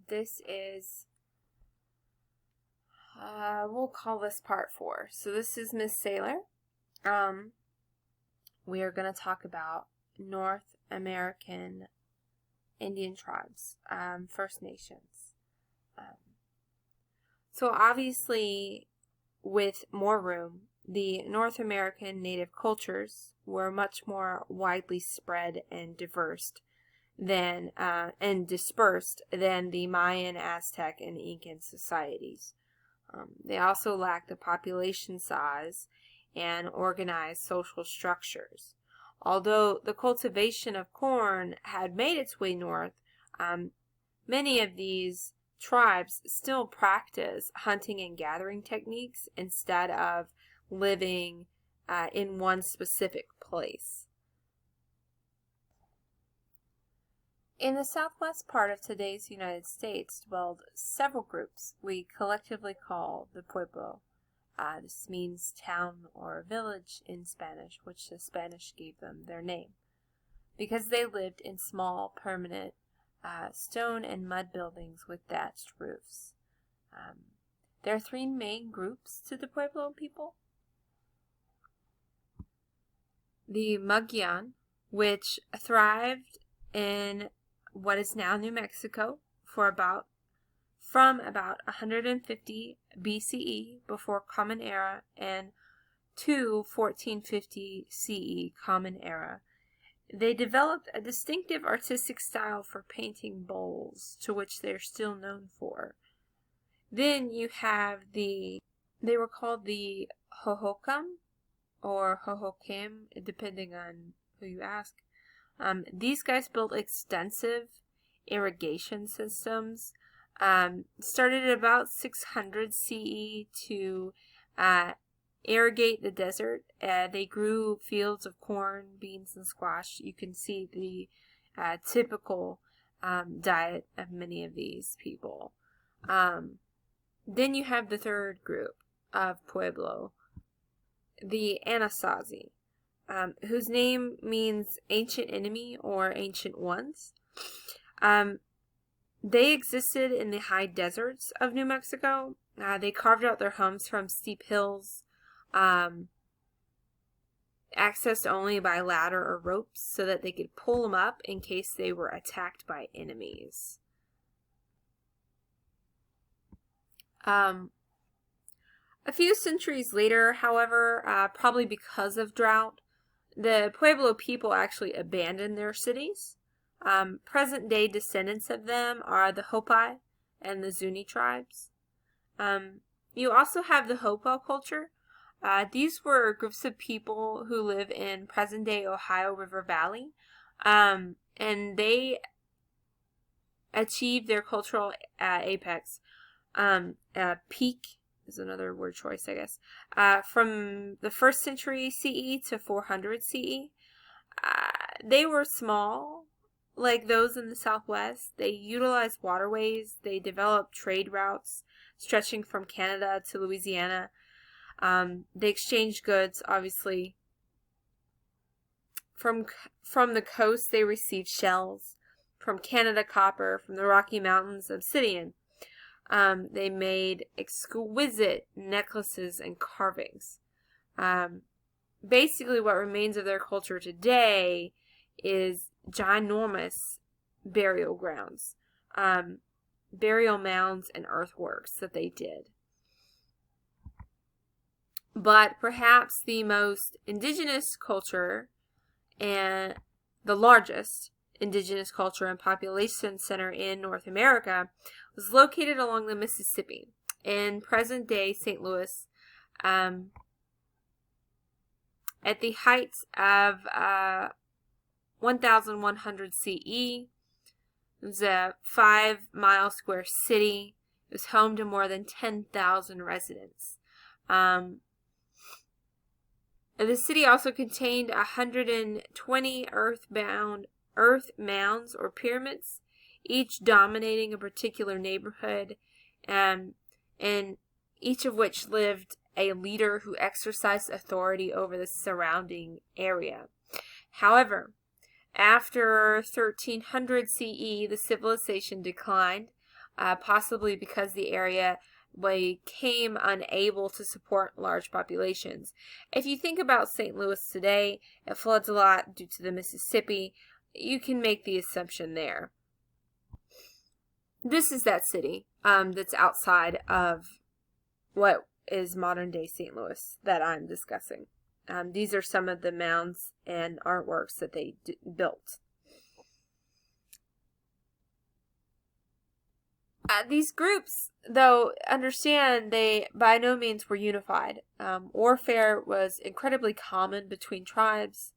This is, we'll call this part 4. So this is Miss Sailor. We are going to talk about North American Indian tribes, First Nations. So obviously, with more room, the North American native cultures were much more widely spread and dispersed than the Mayan, Aztec, and Incan societies. They also lacked the population size and organized social structures. Although the cultivation of corn had made its way north, many of these tribes still practice hunting and gathering techniques instead of living in one specific place. In the southwest part of today's United States dwelled several groups we collectively call the Pueblo. This means town or village in Spanish, which the Spanish gave them their name, because they lived in small, permanent stone and mud buildings with thatched roofs. There are 3 main groups to the Pueblo people. The Magyan, which thrived in what is now New Mexico from about 150 BCE before Common Era and to 1450 CE Common Era. They developed a distinctive artistic style for painting bowls, to which they're still known for. Then you have they were called the Hohokam or Hohokim, depending on who you ask. These guys built extensive irrigation systems, started at about 600 CE to irrigate the desert. They grew fields of corn, beans, and squash. You can see the typical diet of many of these people. Then you have the 3rd group of Pueblo, the Anasazi, whose name means ancient enemy or ancient ones. They existed in the high deserts of New Mexico. They carved out their homes from steep hills, accessed only by ladder or ropes so that they could pull them up in case they were attacked by enemies. A few centuries later, however, probably because of drought, the Pueblo people actually abandoned their cities. Present-day descendants of them are the Hopi and the Zuni tribes. You also have the Hopi culture. These were groups of people who live in present-day Ohio River Valley, and they achieved their cultural apex, peak is another word choice, I guess, from the 1st century CE to 400 CE. They were small, like those in the Southwest. They utilized waterways. They developed trade routes stretching from Canada to Louisiana. They exchanged goods, obviously. From the coast, they received shells. From Canada, copper. From the Rocky Mountains, obsidian. They made exquisite necklaces and carvings. Basically, what remains of their culture today is ginormous burial grounds, burial mounds, and earthworks that they did. But perhaps the most indigenous culture and the largest indigenous culture and population center in North America was located along the Mississippi in present-day St. Louis, at the height of 1100 CE. It was a 5-mile square city. It was home to more than 10,000 residents. The city also contained 120 earth mounds or pyramids, each dominating a particular neighborhood, and each of which lived a leader who exercised authority over the surrounding area. However, after 1300 CE, the civilization declined possibly because the area became unable to support large populations. If you think about St. Louis today, it floods a lot due to the Mississippi. You can make the assumption there. This is that city that's outside of what is modern-day St. Louis that I'm discussing. These are some of the mounds and artworks that they built. These groups, though, understand they by no means were unified. Warfare was incredibly common between tribes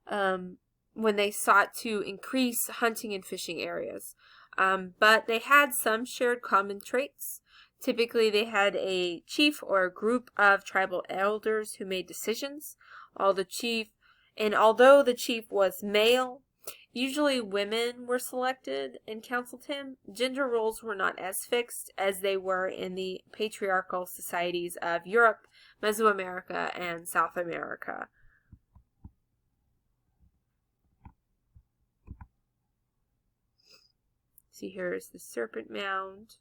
when they sought to increase hunting and fishing areas. But they had some shared common traits. Typically, they had a chief or a group of tribal elders who made decisions. Although the chief was male, usually women were selected and counseled him. Gender roles were not as fixed as they were in the patriarchal societies of Europe, Mesoamerica, and South America. See, here is the Serpent Mound.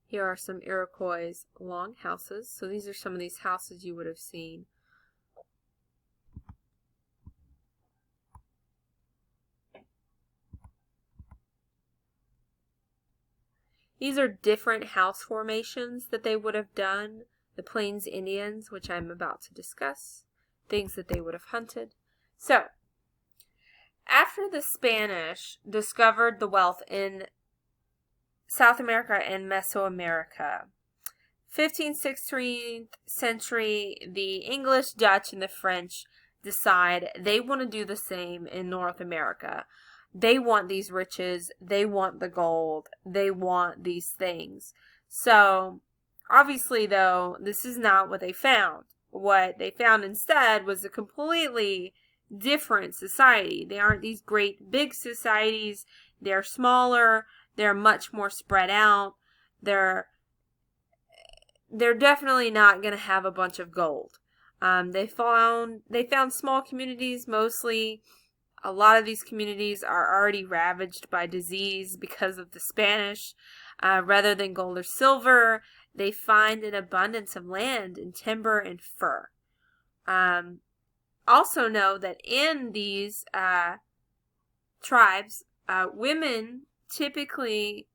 Here are some Iroquois Longhouses. So these are some of these houses you would have seen. These are different house formations that they would have done. The Plains Indians, which I'm about to discuss. Things that they would have hunted. So, after the Spanish discovered the wealth in South America and Mesoamerica, 15th, 16th century, the English, Dutch, and the French decide they want to do the same in North America. They want these riches. They want the gold. They want these things. So, obviously, though, this is not what they found. What they found instead was a completely different society. They aren't these great big societies. They're smaller. They're much more spread out. They're definitely not going to have a bunch of gold. They found small communities mostly. A lot of these communities are already ravaged by disease because of the Spanish. Rather than gold or silver, they find an abundance of land and timber and fur. Also know that in these tribes, women typically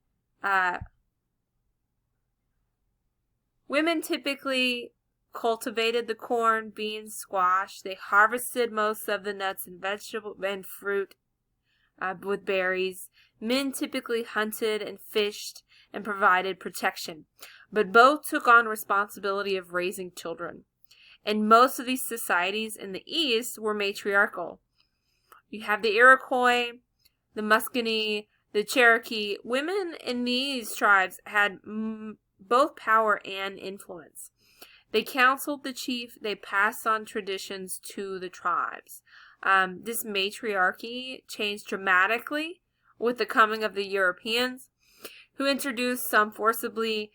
cultivated the corn, beans, squash. They harvested most of the nuts and vegetables and fruit with berries. Men typically hunted and fished and provided protection, but both took on responsibility of raising children. And most of these societies in the East were matriarchal. You have the Iroquois, the Muscogee, the Cherokee. Women in these tribes had both power and influence. They counseled the chief. They passed on traditions to the tribes. This matriarchy changed dramatically with the coming of the Europeans, who introduced some forcibly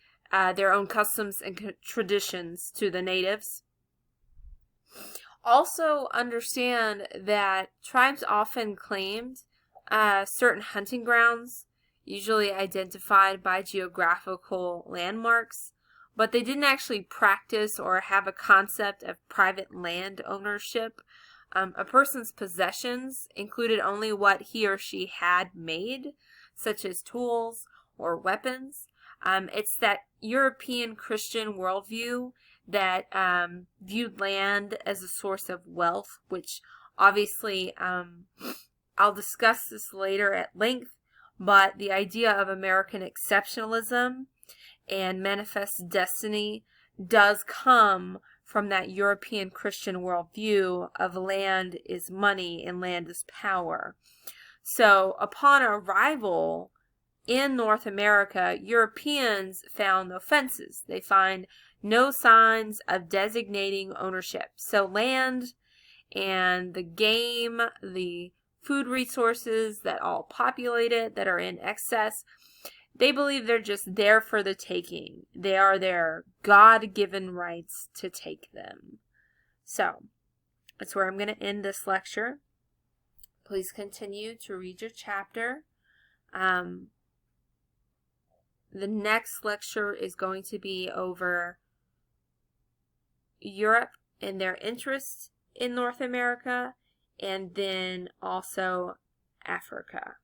their own customs and traditions to the natives. Also understand that tribes often claimed certain hunting grounds, usually identified by geographical landmarks, but they didn't actually practice or have a concept of private land ownership. A person's possessions included only what he or she had made, such as tools or weapons. It's that European Christian worldview that viewed land as a source of wealth, which obviously I'll discuss this later at length, but the idea of American exceptionalism and manifest destiny does come from that European Christian worldview of land is money and land is power. So upon arrival in North America, Europeans found no fences. They find no signs of designating ownership. So land and the game, the food resources that all populate it, that are in excess, they believe they're just there for the taking. They are their God-given rights to take them. So, that's where I'm going to end this lecture. Please continue to read your chapter. The next lecture is going to be over Europe and their interests in North America, and then also Africa.